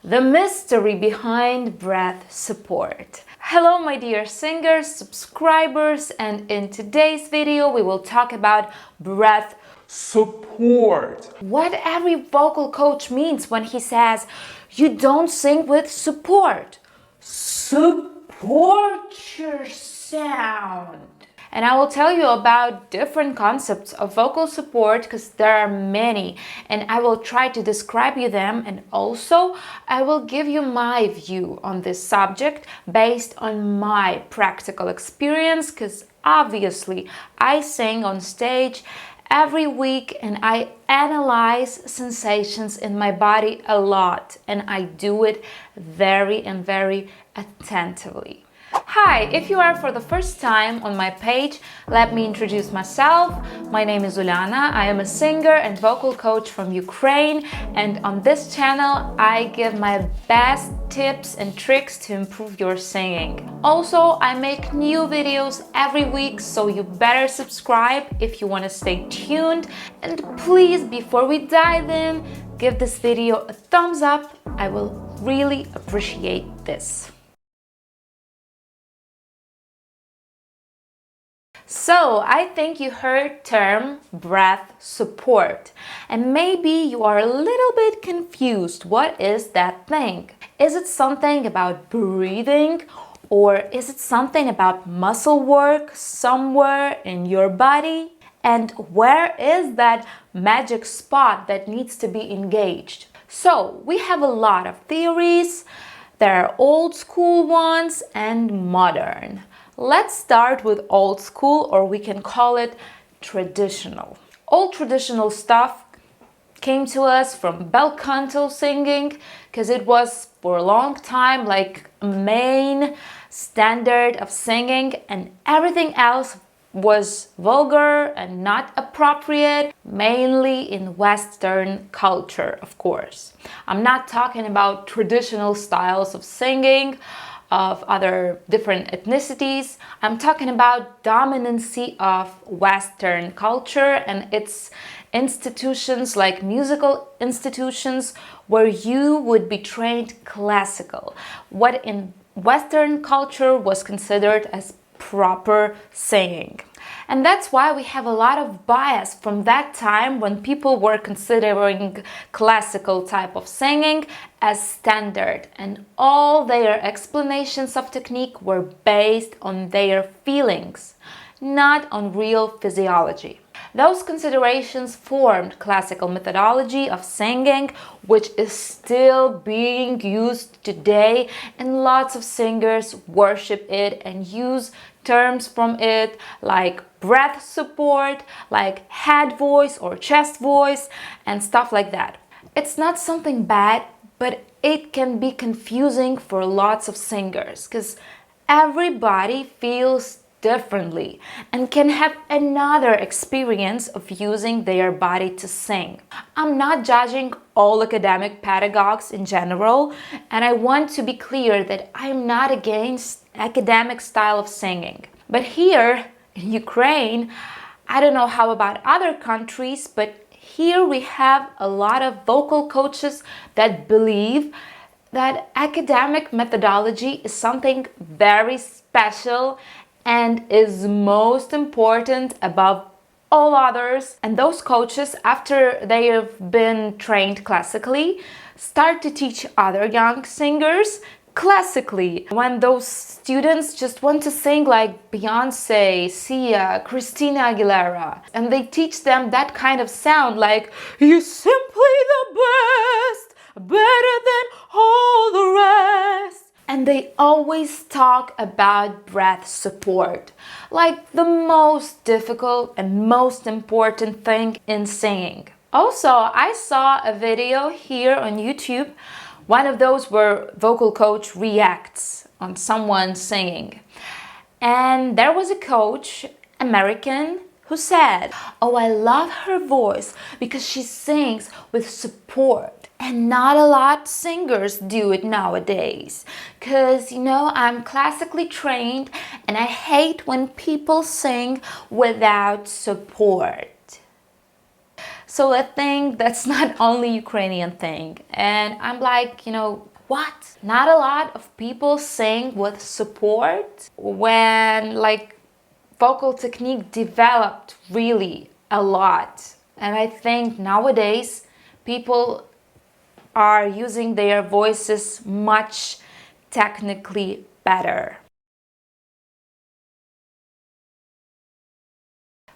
the mystery behind breath support. Hello my dear singers, subscribers, and in today's video we will talk about breath support. What every vocal coach means when he says you don't sing with support. Support your sound. And I will tell you about different concepts of vocal support because there are many, and I will try to describe you them, and also I will give you my view on this subject based on my practical experience, because obviously I sing on stage every week and I analyze sensations in my body a lot, and I do it very attentively. Hi, if you are for the first time on my page, let me introduce myself. My name is Uliana. I am a singer and vocal coach from Ukraine, and on this channel I give my best tips and tricks to improve your singing. Also, I make new videos every week, so you better subscribe if you want to stay tuned. And please, before we dive in, give this video a thumbs up. I will really appreciate this. So, I think you heard term breath support, and maybe you are a little bit confused. What is that thing? Is it something about breathing, or is it something about muscle work somewhere in your body? And where is that magic spot that needs to be engaged? So, we have a lot of theories. There are old school ones and modern. Let's start with old school, or we can call it traditional. Old traditional stuff came to us from bel canto singing, because it was for a long time like a main standard of singing, and everything else was vulgar and not appropriate, mainly in Western culture, of course. I'm not talking about traditional styles of singing of other different ethnicities. I'm talking about dominancy of Western culture and its institutions, like musical institutions where you would be trained classical, what in Western culture was considered as proper singing. And that's why we have a lot of bias from that time when people were considering classical type of singing as standard, and all their explanations of technique were based on their feelings, not on real physiology. Those considerations formed classical methodology of singing, which is still being used today, and lots of singers worship it and use terms from it like breath support, like head voice or chest voice, and stuff like that. It's not something bad, but it can be confusing for lots of singers because everybody feels differently and can have another experience of using their body to sing. I'm not judging all academic pedagogues in general, and I want to be clear that I'm not against academic style of singing. But here in Ukraine, I don't know how about other countries, but here we have a lot of vocal coaches that believe that academic methodology is something very special and is most important above all others. And those coaches, after they have been trained classically, start to teach other young singers classically. When those students just want to sing like Beyonce, Sia, Christina Aguilera, and they teach them that kind of sound like, you're simply the best, better than all the rest. And they always talk about breath support, like the most difficult and most important thing in singing. Also, I saw a video here on YouTube, one of those where vocal coach reacts on someone singing. And there was a coach, American, who said, "Oh, I love her voice because she sings with support. And not a lot of singers do it nowadays. Because, I'm classically trained and I hate when people sing without support." So I think that's not only Ukrainian thing. And I'm like, What? Not a lot of people sing with support when vocal technique developed really a lot. And I think nowadays people are using their voices much technically better.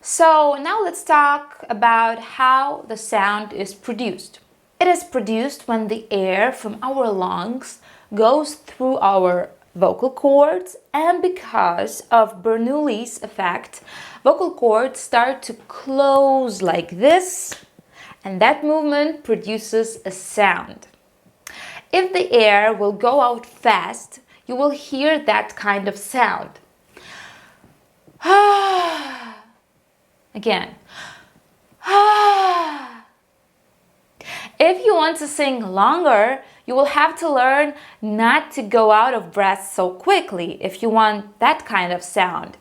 So now let's talk about how the sound is produced. It is produced when the air from our lungs goes through our vocal cords, and because of Bernoulli's effect, vocal cords start to close like this, and that movement produces a sound. If the air will go out fast, you will hear that kind of sound. Again. If you want to sing longer, you will have to learn not to go out of breath so quickly if you want that kind of sound.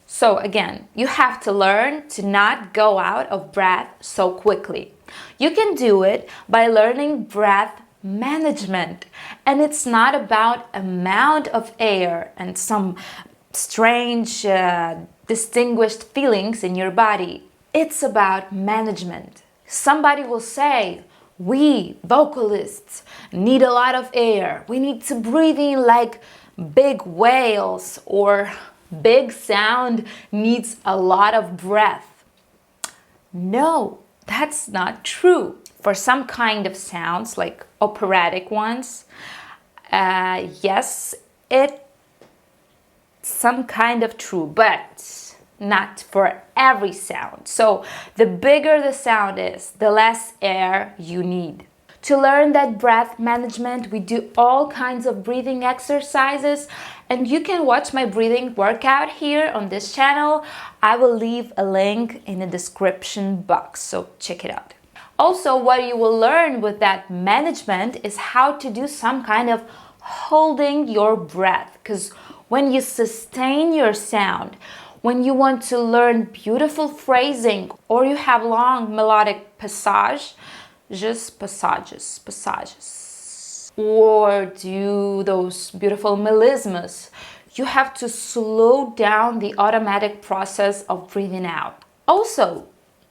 So again, you have to learn to not go out of breath so quickly. You can do it by learning breath management, and it's not about amount of air and some strange distinguished feelings in your body. It's about management. Somebody will say, we vocalists need a lot of air, we need to breathe in like big whales, or big sound needs a lot of breath. No, that's not true. For some kind of sounds, like operatic ones, yes, it's some kind of true, but not for every sound. So the bigger the sound is, the less air you need. To learn that breath management, we do all kinds of breathing exercises, and you can watch my breathing workout here on this channel. I will leave a link in the description box, so check it out. Also, what you will learn with that management is how to do some kind of holding your breath, because when you sustain your sound, when you want to learn beautiful phrasing, or you have long melodic passages, or do those beautiful melismas, you have to slow down the automatic process of breathing out. Also,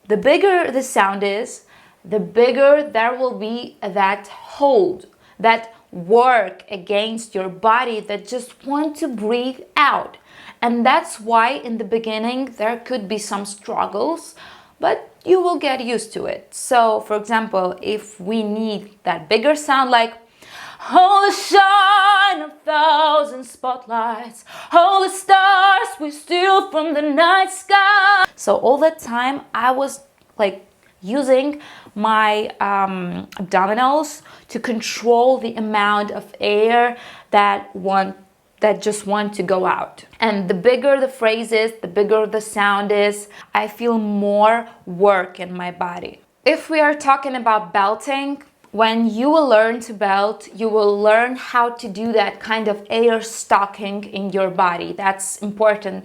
the bigger the sound is, the bigger there will be that hold, that work against your body that just want to breathe out. And that's why in the beginning there could be some struggles, but you will get used to it. So, for example, if we need that bigger sound, like all the shine of thousand spotlights, all the stars we steal from the night sky. So all that time I was like using my abdominals to control the amount of air that just want to go out. And the bigger the phrase is, the bigger the sound is, I feel more work in my body. If we are talking about belting, when you will learn to belt, you will learn how to do that kind of air stocking in your body. That's important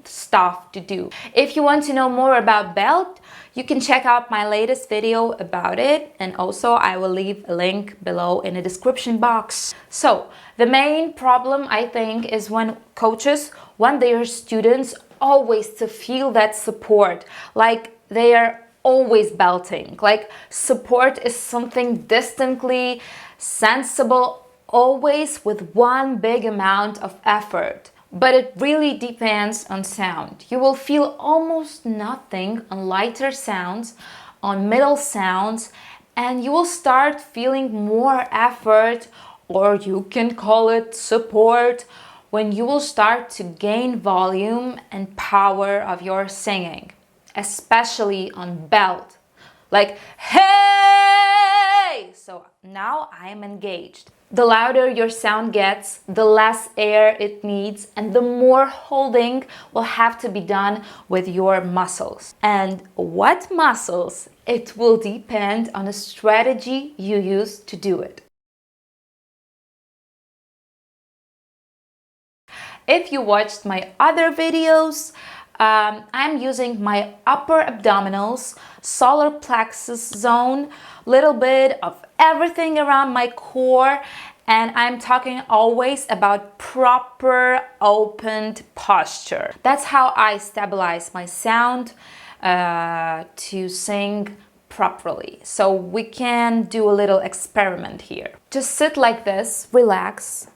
stuff to do. If you want to know more about belt, you can check out my latest video about it, and also I will leave a link below in the description box. So the main problem, I think, is when coaches want their students always to feel that support, like they are always belting, like support is something distantly sensible, always with one big amount of effort. But it really depends on sound. You will feel almost nothing on lighter sounds, on middle sounds, and you will start feeling more effort, or you can call it support, when you will start to gain volume and power of your singing, especially on belt. Like, hey! So now I am engaged. The louder your sound gets, the less air it needs, and the more holding will have to be done with your muscles. And what muscles? It will depend on the strategy you use to do it. If you watched my other videos, I'm using my upper abdominals, solar plexus zone, little bit of everything around my core, and I'm talking always about proper opened posture. That's how I stabilize my sound to sing properly. So we can do a little experiment here. Just sit like this, relax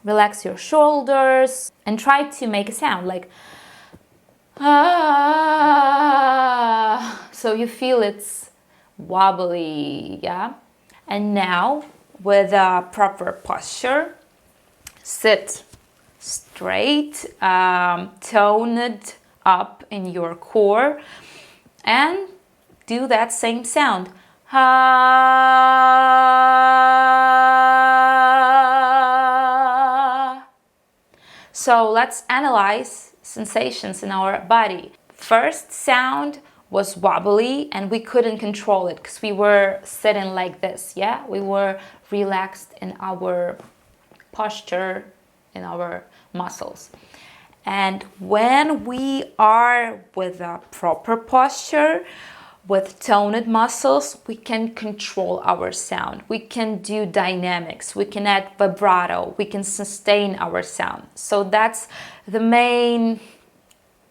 your shoulders, and try to make a sound like ah. So you feel it's wobbly, yeah? And now with a proper posture, sit straight, tone it up in your core, and do that same sound. So let's analyze sensations in our body. First sound was wobbly and we couldn't control it because we were sitting like this, yeah? We were relaxed in our posture, in our muscles. And when we are with a proper posture, with toned muscles, we can control our sound. We can do dynamics, we can add vibrato, we can sustain our sound. So that's the main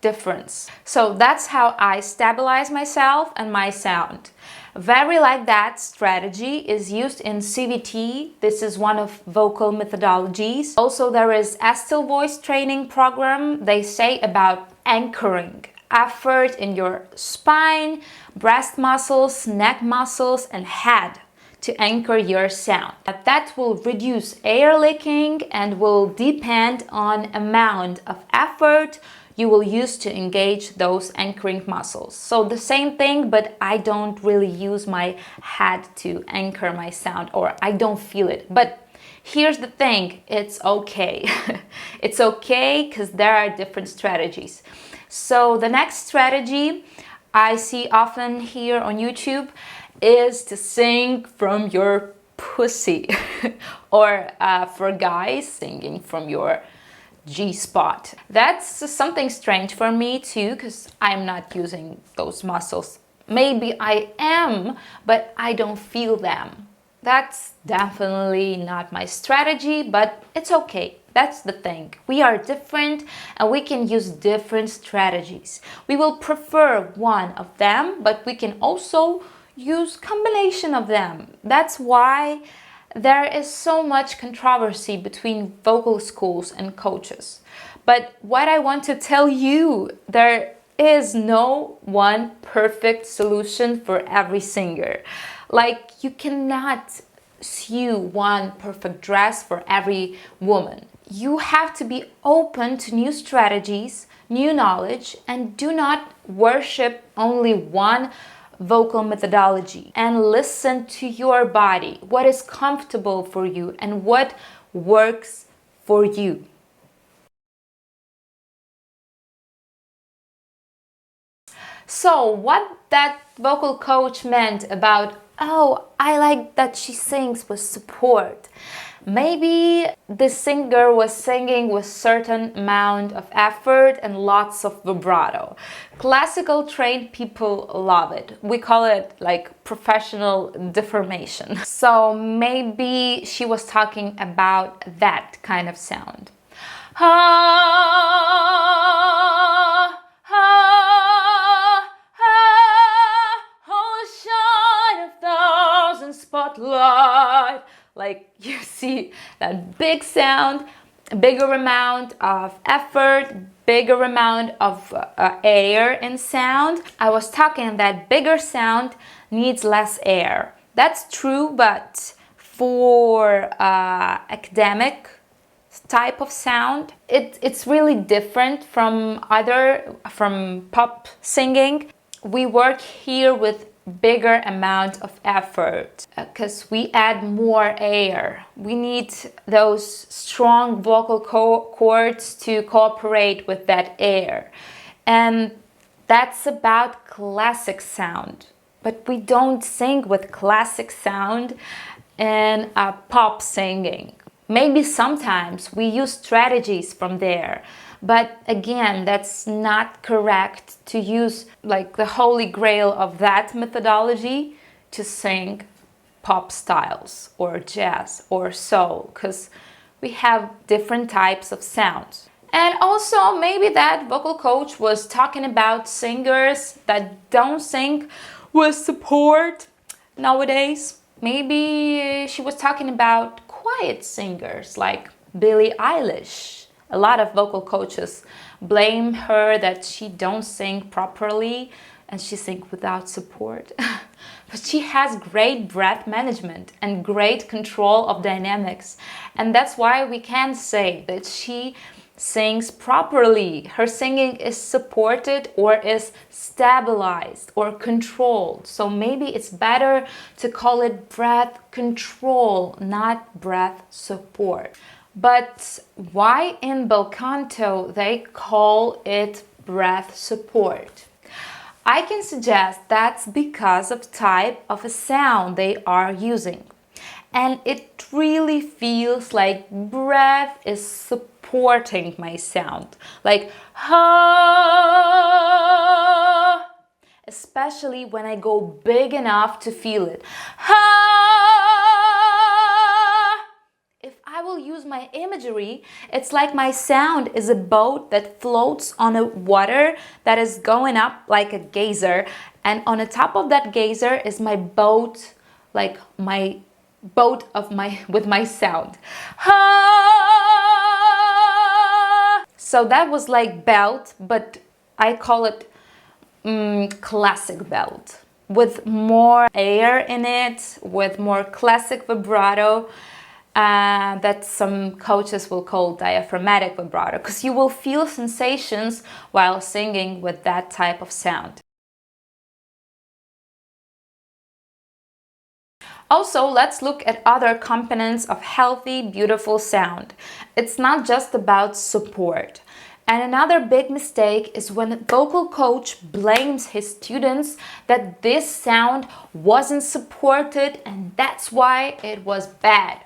difference. So that's how I stabilize myself and my sound. Very like that strategy is used in CVT. This is one of vocal methodologies. Also, there is a still voice training program. They say about anchoring effort in your spine, breast muscles, neck muscles, and head to anchor your sound. That will reduce air leaking and will depend on amount of effort you will use to engage those anchoring muscles. So the same thing, but I don't really use my head to anchor my sound, or I don't feel it. But here's the thing, it's okay. It's okay because there are different strategies. So the next strategy I see often here on YouTube is to sing from your pussy or for guys, singing from your G-spot. That's something strange for me too, because I'm not using those muscles. Maybe I am, but I don't feel them. That's definitely not my strategy, but it's okay. That's the thing. We are different and we can use different strategies. We will prefer one of them, but we can also use combination of them. That's why there is so much controversy between vocal schools and coaches. But what I want to tell you, there is no one perfect solution for every singer. Like, you cannot sew one perfect dress for every woman. You have to be open to new strategies, new knowledge, and do not worship only one vocal methodology, and listen to your body, what is comfortable for you and what works for you. So what that vocal coach meant about, oh, I like that she sings with support. Maybe the singer was singing with certain amount of effort and lots of vibrato. Classical trained people love it. We call it like professional deformation. So maybe she was talking about that kind of sound. Ah, ah, ah, oh, shine a thousand spotlight. Like, you see that big sound, bigger amount of effort, bigger amount of air in sound. I was talking that bigger sound needs less air. That's true, but for academic type of sound, it's really different from pop singing. We work here with bigger amount of effort because we add more air. We need those strong vocal cords to cooperate with that air, and that's about classic sound. But we don't sing with classic sound in pop singing. Maybe sometimes we use strategies from there, But again, that's not correct to use like the holy grail of that methodology to sing pop styles or jazz or soul, because we have different types of sounds. And also maybe that vocal coach was talking about singers that don't sing with support nowadays. Maybe she was talking about quiet singers like Billie Eilish. A lot of vocal coaches blame her that she don't sing properly and she sings without support. But she has great breath management and great control of dynamics. And that's why we can say that she sings properly. Her singing is supported or is stabilized or controlled. So maybe it's better to call it breath control, not breath support. But why in bel canto they call it breath support? I can suggest that's because of type of a sound they are using. And it really feels like breath is supporting my sound. Like, ha, especially when I go big enough to feel it. Ha! If I will use my imagery, it's like my sound is a boat that floats on a water that is going up like a geyser. And on the top of that geyser is my boat, like my boat with my sound. So that was like belt, but I call it classic belt, with more air in it, with more classic vibrato, that some coaches will call diaphragmatic vibrato, because you will feel sensations while singing with that type of sound. Also, let's look at other components of healthy, beautiful sound. It's not just about support. And another big mistake is when a vocal coach blames his students that this sound wasn't supported and that's why it was bad.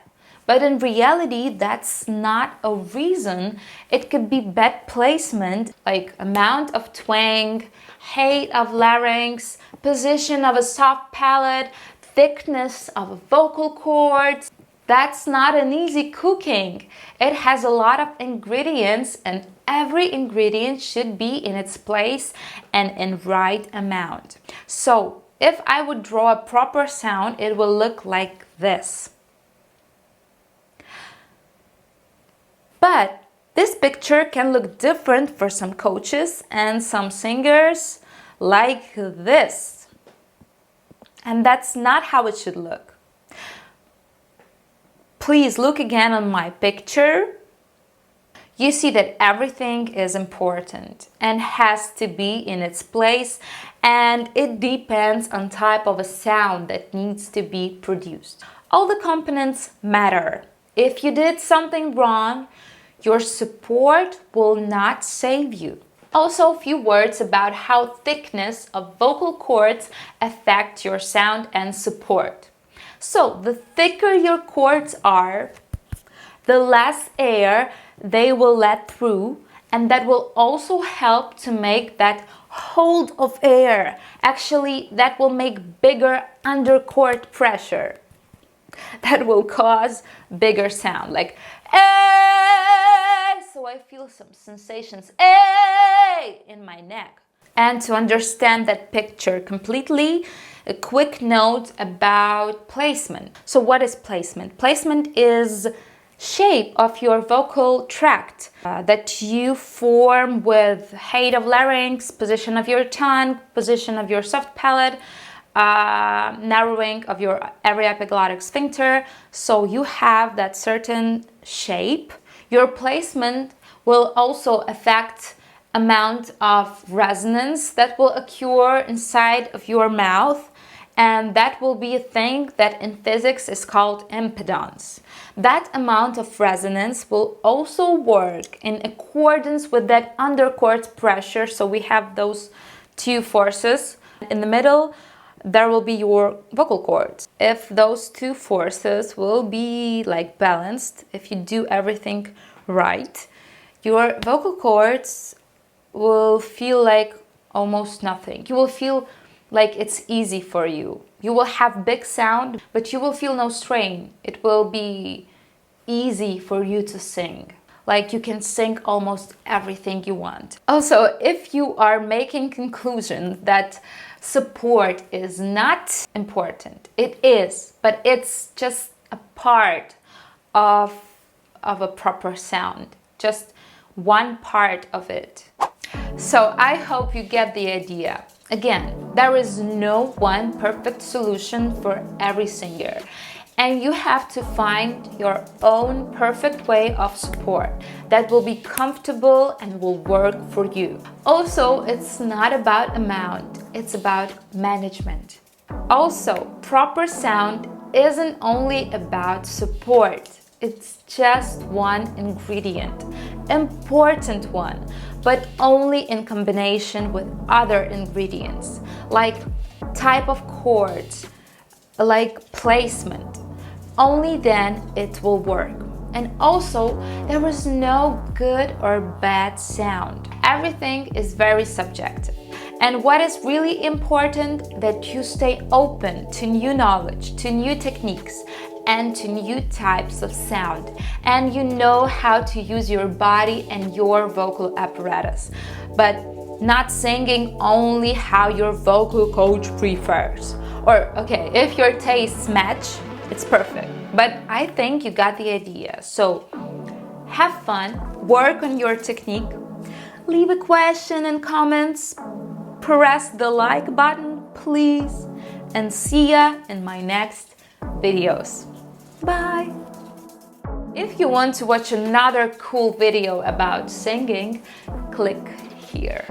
But in reality, that's not a reason. It could be bad placement, like amount of twang, height of larynx, position of a soft palate, thickness of a vocal cords. That's not an easy cooking. It has a lot of ingredients and every ingredient should be in its place and in right amount. So if I would draw a proper sound, it will look like this. But this picture can look different for some coaches and some singers, like this. And that's not how it should look. Please look again on my picture. You see that everything is important and has to be in its place, and it depends on type of a sound that needs to be produced. All the components matter. If you did something wrong, your support will not save you. Also, a few words about how thickness of vocal cords affect your sound and support. So, the thicker your cords are, the less air they will let through, and that will also help to make that hold of air. Actually, that will make bigger undercord pressure. That will cause bigger sound, like so I feel some sensations in my neck. And to understand that picture completely, a quick note about placement. So what is placement? Placement is shape of your vocal tract that you form with height of larynx, position of your tongue, position of your soft palate, narrowing of your aryepiglottic sphincter. So you have that certain shape. Your placement will also affect amount of resonance that will occur inside of your mouth, and that will be a thing that in physics is called impedance. That amount of resonance will also work in accordance with that undercord pressure. So we have those two forces. In the middle, there will be your vocal cords. If those two forces will be like balanced, if you do everything right, your vocal cords will feel like almost nothing. You will feel like it's easy for you. You will have big sound, but you will feel no strain. It will be easy for you to sing. Like you can sing almost everything you want. Also, if you are making conclusions that support is not important, it is, but it's just a part of a proper sound, just one part of it. So I hope you get the idea. Again, there is no one perfect solution for every singer, and you have to find your own perfect way of support that will be comfortable and will work for you. Also, it's not about amount, it's about management. Also, proper sound isn't only about support. It's just one ingredient, important one, but only in combination with other ingredients, like type of chords, like placement. Only then it will work. And also, there is no good or bad sound. Everything is very subjective. And what is really important, that you stay open to new knowledge, to new techniques, and to new types of sound, and you know how to use your body and your vocal apparatus, but not singing only how your vocal coach prefers. Or okay, if your tastes match, it's perfect, but I think you got the idea. So have fun, work on your technique, leave a question in comments, press the like button please, and see ya in my next videos. Bye! If you want to watch another cool video about singing, click here.